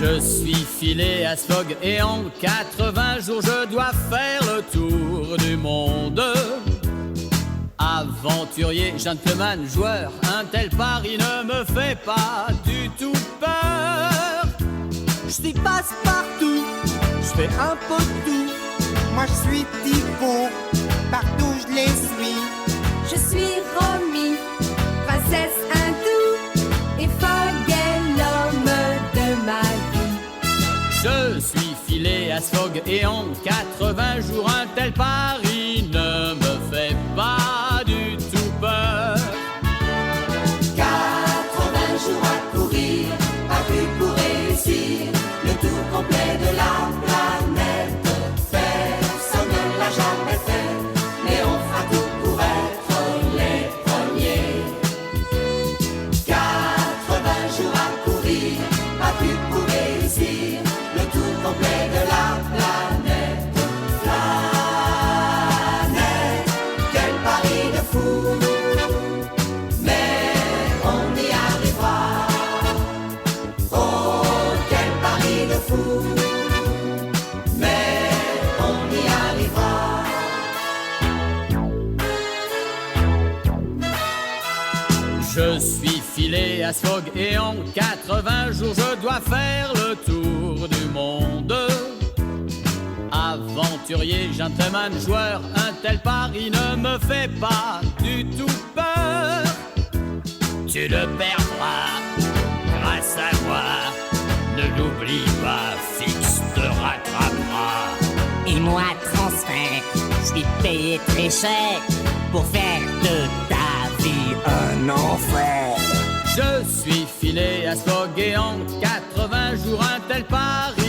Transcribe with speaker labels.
Speaker 1: Je suis filé à Sfog et en 80 jours je dois faire le tour du monde. Aventurier, gentleman, joueur, un tel pari ne me fait pas du tout peur.
Speaker 2: Je suis passe-partout, je fais un peu de tout.
Speaker 3: Moi je suis Thibaut, partout je les suis.
Speaker 4: Je suis Romy, princesse hindoue, et Fogg est l'homme de ma vie.
Speaker 1: Je suis filé à Sfog et en 80 jours un tel pari ne me fait pas du tout peur.
Speaker 5: 80 jours à courir, pas vu pour réussir le tour complet de la planète. Personne ne l'a jamais fait, mais on fera tout pour être les premiers. 80 jours à courir, pas vu pour réussir le tour complet de la planète. Planète, quel pari de fou! Mais on y arrivera. Oh, quel pari de fou! Mais on y arrivera.
Speaker 1: Je suis filé à Sfog et en 80 jours je dois faire le tour du monde. Aventurier, gentleman, joueur, un tel pari ne me fait pas du tout peur. Tu le perdras grâce à moi. Ne l'oublie pas, Fix te rattrapera.
Speaker 2: Et moi, transfert, je suis payé très cher pour faire de ta vie un enfer.
Speaker 1: Je suis filé à Sfog et en 80 jours un tel pari